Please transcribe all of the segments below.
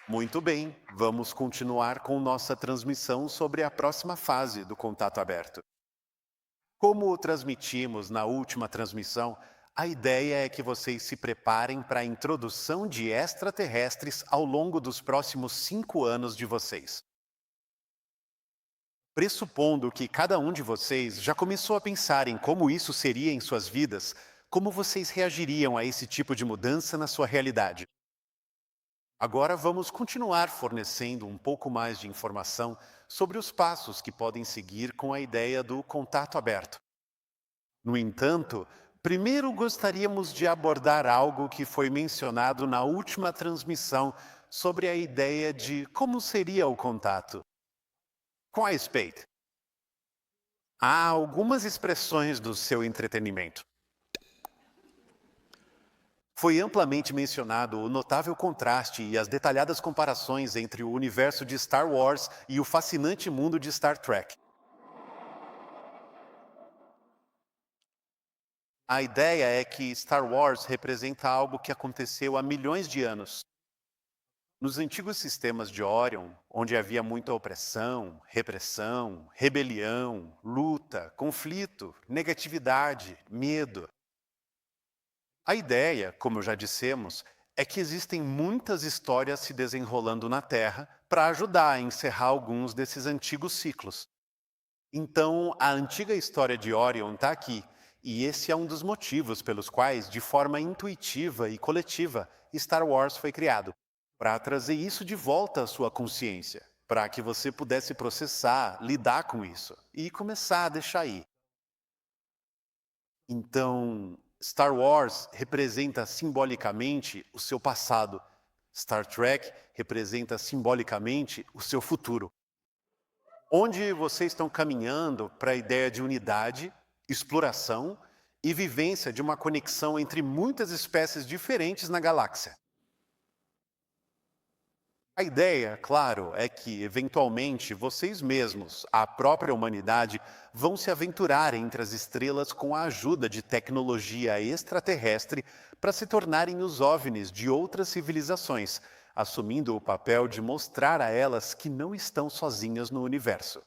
Muito bem, vamos continuar com nossa transmissão sobre a próxima fase do contato aberto. Como transmitimos na última transmissão, a ideia é que vocês se preparem para a introdução de extraterrestres ao longo dos próximos 5 anos de vocês. Pressupondo que cada um de vocês já começou a pensar em como isso seria em suas vidas, como vocês reagiriam a esse tipo de mudança na sua realidade? Agora vamos continuar fornecendo um pouco mais de informação sobre os passos que podem seguir com a ideia do contato aberto. No entanto, primeiro gostaríamos de abordar algo que foi mencionado na última transmissão sobre a ideia de como seria o contato. Com a Spade, há algumas expressões do seu entretenimento. Foi amplamente mencionado o notável contraste e as detalhadas comparações entre o universo de Star Wars e o fascinante mundo de Star Trek. A ideia é que Star Wars representa algo que aconteceu há milhões de anos. Nos antigos sistemas de Orion, onde havia muita opressão, repressão, rebelião, luta, conflito, negatividade, medo. A ideia, como já dissemos, é que existem muitas histórias se desenrolando na Terra para ajudar a encerrar alguns desses antigos ciclos. Então, a antiga história de Orion está aqui, e esse é um dos motivos pelos quais, de forma intuitiva e coletiva, Star Wars foi criado, para trazer isso de volta à sua consciência, para que você pudesse processar, lidar com isso e começar a deixar ir. Então, Star Wars representa simbolicamente o seu passado. Star Trek representa simbolicamente o seu futuro. Onde vocês estão caminhando para a ideia de unidade, exploração e vivência de uma conexão entre muitas espécies diferentes na galáxia. A ideia, claro, é que, eventualmente, vocês mesmos, a própria humanidade, vão se aventurar entre as estrelas com a ajuda de tecnologia extraterrestre para se tornarem os OVNIs de outras civilizações, assumindo o papel de mostrar a elas que não estão sozinhas no universo.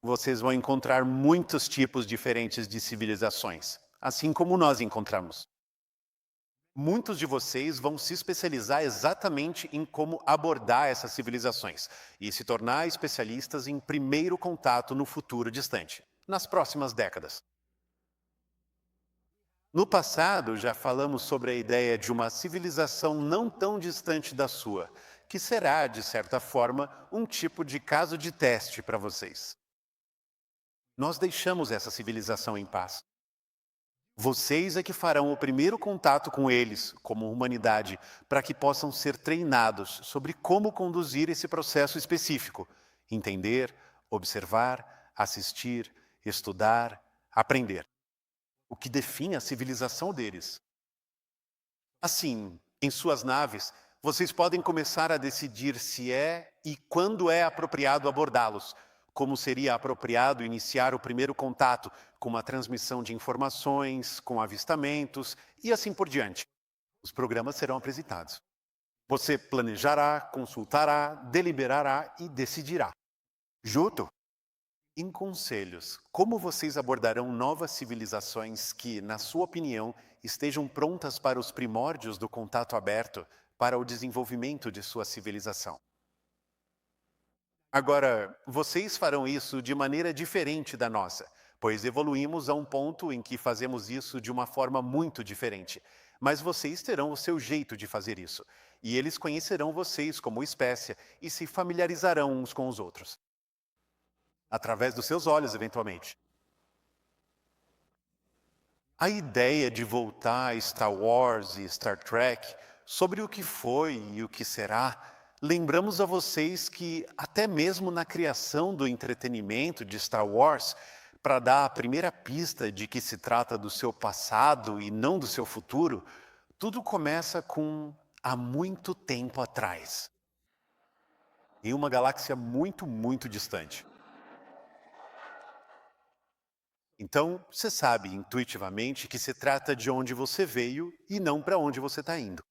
Vocês vão encontrar muitos tipos diferentes de civilizações, assim como nós encontramos. Muitos de vocês vão se especializar exatamente em como abordar essas civilizações e se tornar especialistas em primeiro contato no futuro distante, nas próximas décadas. No passado, já falamos sobre a ideia de uma civilização não tão distante da sua, que será, de certa forma, um tipo de caso de teste para vocês. Nós deixamos essa civilização em paz. Vocês é que farão o primeiro contato com eles, como humanidade, para que possam ser treinados sobre como conduzir esse processo específico. Entender, observar, assistir, estudar, aprender. O que define a civilização deles. Assim, em suas naves, vocês podem começar a decidir se é e quando é apropriado abordá-los, como seria apropriado iniciar o primeiro contato com uma transmissão de informações, com avistamentos e assim por diante. Os programas serão apresentados. Você planejará, consultará, deliberará e decidirá. Junto, em conselhos, como vocês abordarão novas civilizações que, na sua opinião, estejam prontas para os primórdios do contato aberto para o desenvolvimento de sua civilização? Agora, vocês farão isso de maneira diferente da nossa, pois evoluímos a um ponto em que fazemos isso de uma forma muito diferente. Mas vocês terão o seu jeito de fazer isso, e eles conhecerão vocês como espécie e se familiarizarão uns com os outros, através dos seus olhos, eventualmente. A ideia de voltar a Star Wars e Star Trek, sobre o que foi e o que será, lembramos a vocês que, até mesmo na criação do entretenimento de Star Wars, para dar a primeira pista de que se trata do seu passado e não do seu futuro, tudo começa com há muito tempo atrás, em uma galáxia muito, muito distante. Então, você sabe intuitivamente que se trata de onde você veio e não para onde você está indo.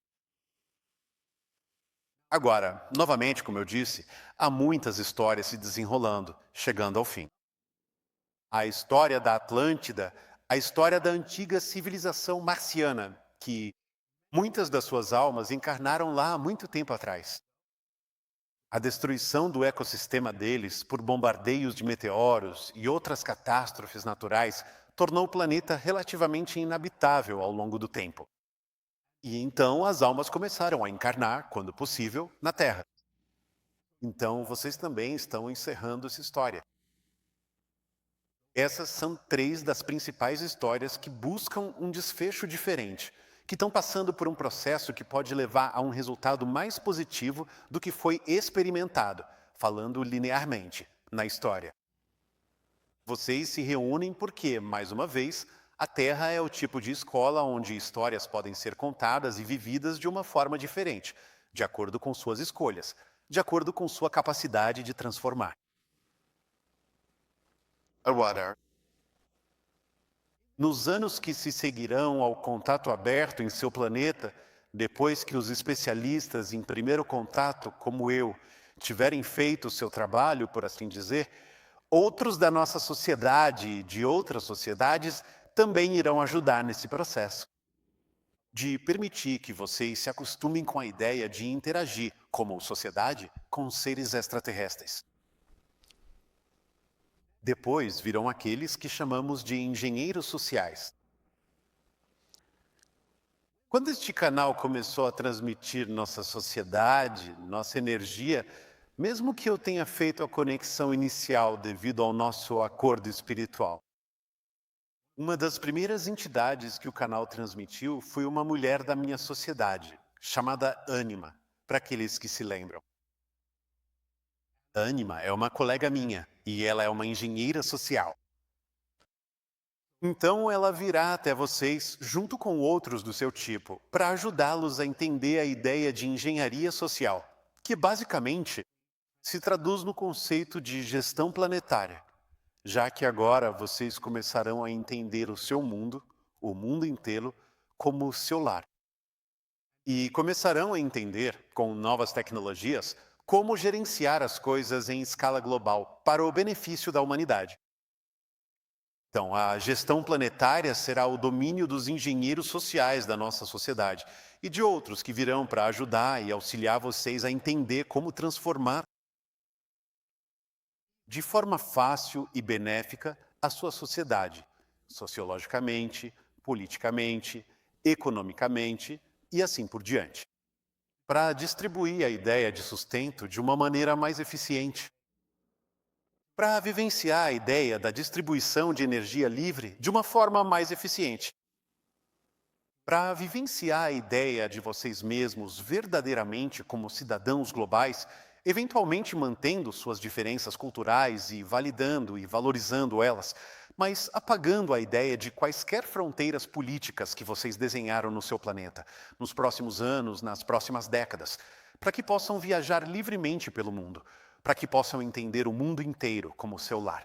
Agora, novamente, como eu disse, há muitas histórias se desenrolando, chegando ao fim. A história da Atlântida, a história da antiga civilização marciana, que muitas das suas almas encarnaram lá há muito tempo atrás. A destruição do ecossistema deles por bombardeios de meteoros e outras catástrofes naturais tornou o planeta relativamente inabitável ao longo do tempo. E então as almas começaram a encarnar, quando possível, na Terra. Então vocês também estão encerrando essa história. Essas são três das principais histórias que buscam um desfecho diferente, que estão passando por um processo que pode levar a um resultado mais positivo do que foi experimentado, falando linearmente, na história. Vocês se reúnem porque, mais uma vez, a Terra é o tipo de escola onde histórias podem ser contadas e vividas de uma forma diferente, de acordo com suas escolhas, de acordo com sua capacidade de transformar. Agora, nos anos que se seguirão ao contato aberto em seu planeta, depois que os especialistas em primeiro contato, como eu, tiverem feito o seu trabalho, por assim dizer, outros da nossa sociedade e de outras sociedades também irão ajudar nesse processo de permitir que vocês se acostumem com a ideia de interagir, como sociedade, com seres extraterrestres. Depois virão aqueles que chamamos de engenheiros sociais. Quando este canal começou a transmitir nossa sociedade, nossa energia, mesmo que eu tenha feito a conexão inicial devido ao nosso acordo espiritual, uma das primeiras entidades que o canal transmitiu foi uma mulher da minha sociedade, chamada Ânima, para aqueles que se lembram. Ânima é uma colega minha e ela é uma engenheira social. Então ela virá até vocês, junto com outros do seu tipo, para ajudá-los a entender a ideia de engenharia social, que basicamente se traduz no conceito de gestão planetária, já que agora vocês começarão a entender o mundo inteiro, como o seu lar. E começarão a entender, com novas tecnologias, como gerenciar as coisas em escala global para o benefício da humanidade. Então, a gestão planetária será o domínio dos engenheiros sociais da nossa sociedade e de outros que virão para ajudar e auxiliar vocês a entender como transformar de forma fácil e benéfica a sua sociedade, sociologicamente, politicamente, economicamente e assim por diante, para distribuir a ideia de sustento de uma maneira mais eficiente, para vivenciar a ideia da distribuição de energia livre de uma forma mais eficiente, para vivenciar a ideia de vocês mesmos verdadeiramente como cidadãos globais, eventualmente mantendo suas diferenças culturais e validando e valorizando elas, mas apagando a ideia de quaisquer fronteiras políticas que vocês desenharam no seu planeta, nos próximos anos, nas próximas décadas, para que possam viajar livremente pelo mundo, para que possam entender o mundo inteiro como seu lar.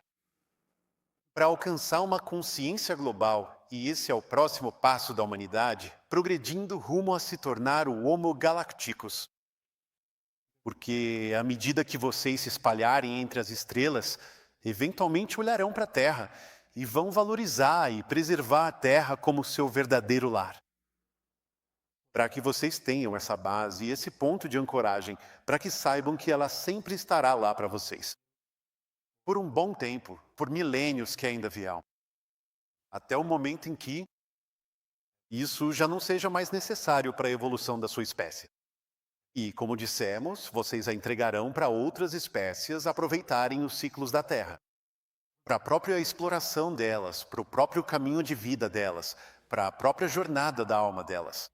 Para alcançar uma consciência global, e esse é o próximo passo da humanidade, progredindo rumo a se tornar o Homo Galacticus. Porque à medida que vocês se espalharem entre as estrelas, eventualmente olharão para a Terra e vão valorizar e preservar a Terra como seu verdadeiro lar. Para que vocês tenham essa base e esse ponto de ancoragem, para que saibam que ela sempre estará lá para vocês. Por um bom tempo, por milênios que ainda virão. Até o momento em que isso já não seja mais necessário para a evolução da sua espécie. E, como dissemos, vocês a entregarão para outras espécies aproveitarem os ciclos da Terra. Para a própria exploração delas, para o próprio caminho de vida delas, para a própria jornada da alma delas.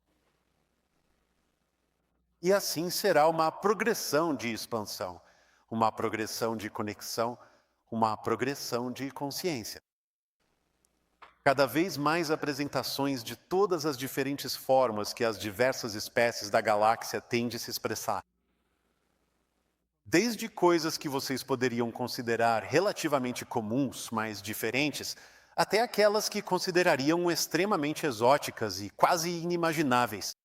E assim será uma progressão de expansão, uma progressão de conexão, uma progressão de consciência. Cada vez mais apresentações de todas as diferentes formas que as diversas espécies da galáxia têm de se expressar. Desde coisas que vocês poderiam considerar relativamente comuns, mas diferentes, até aquelas que considerariam extremamente exóticas e quase inimagináveis.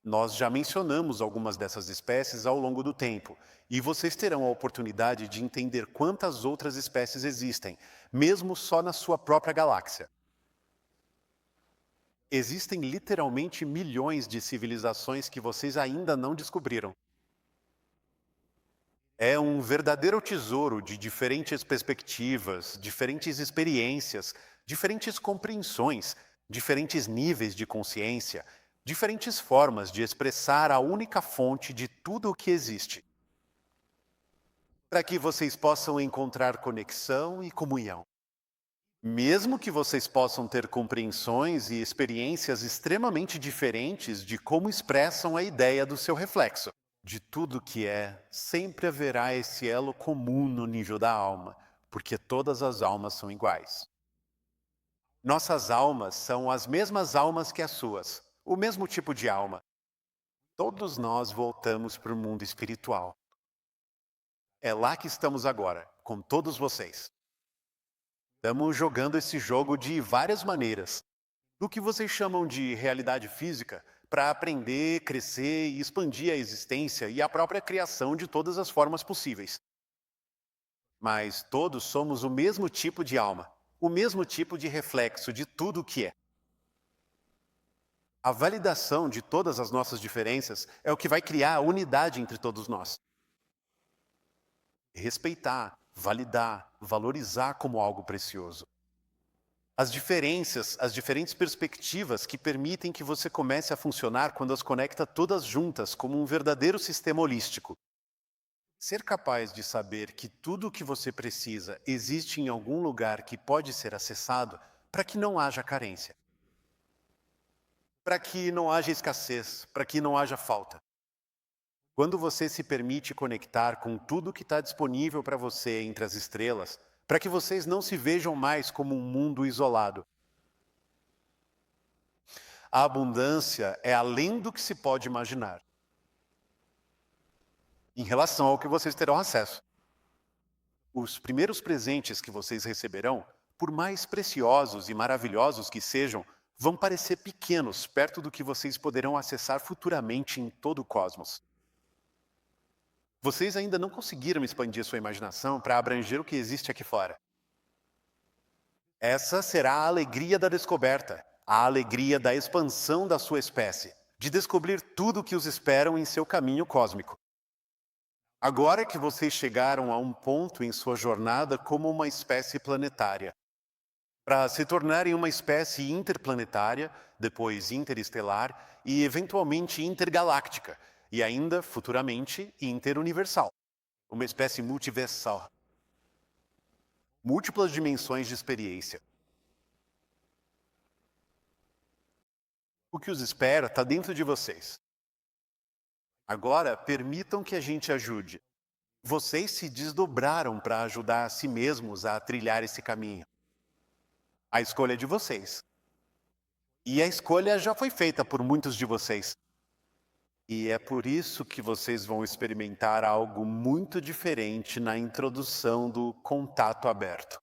Nós já mencionamos algumas dessas espécies ao longo do tempo, e vocês terão a oportunidade de entender quantas outras espécies existem, mesmo só na sua própria galáxia. Existem literalmente milhões de civilizações que vocês ainda não descobriram. É um verdadeiro tesouro de diferentes perspectivas, diferentes experiências, diferentes compreensões, diferentes níveis de consciência, diferentes formas de expressar a única fonte de tudo o que existe, para que vocês possam encontrar conexão e comunhão. Mesmo que vocês possam ter compreensões e experiências extremamente diferentes de como expressam a ideia do seu reflexo. De tudo que é, sempre haverá esse elo comum no nível da alma, porque todas as almas são iguais. Nossas almas são as mesmas almas que as suas, o mesmo tipo de alma. Todos nós voltamos para o mundo espiritual. É lá que estamos agora, com todos vocês. Estamos jogando esse jogo de várias maneiras. Do que vocês chamam de realidade física, para aprender, crescer e expandir a existência e a própria criação de todas as formas possíveis. Mas todos somos o mesmo tipo de alma, o mesmo tipo de reflexo de tudo o que é. A validação de todas as nossas diferenças é o que vai criar a unidade entre todos nós. Respeitar, validar, valorizar como algo precioso. As diferenças, as diferentes perspectivas que permitem que você comece a funcionar quando as conecta todas juntas como um verdadeiro sistema holístico. Ser capaz de saber que tudo o que você precisa existe em algum lugar que pode ser acessado para que não haja carência. Para que não haja escassez, para que não haja falta. Quando você se permite conectar com tudo que está disponível para você entre as estrelas, para que vocês não se vejam mais como um mundo isolado. A abundância é além do que se pode imaginar, em relação ao que vocês terão acesso. Os primeiros presentes que vocês receberão, por mais preciosos e maravilhosos que sejam, vão parecer pequenos perto do que vocês poderão acessar futuramente em todo o cosmos. Vocês ainda não conseguiram expandir sua imaginação para abranger o que existe aqui fora. Essa será a alegria da descoberta, a alegria da expansão da sua espécie, de descobrir tudo o que os esperam em seu caminho cósmico. Agora que vocês chegaram a um ponto em sua jornada como uma espécie planetária, para se tornarem uma espécie interplanetária, depois interestelar e eventualmente intergaláctica, e ainda, futuramente, interuniversal. Uma espécie multiversal. Múltiplas dimensões de experiência. O que os espera está dentro de vocês. Agora, permitam que a gente ajude. Vocês se desdobraram para ajudar a si mesmos a trilhar esse caminho. A escolha é de vocês. E a escolha já foi feita por muitos de vocês. E é por isso que vocês vão experimentar algo muito diferente na introdução do contato aberto.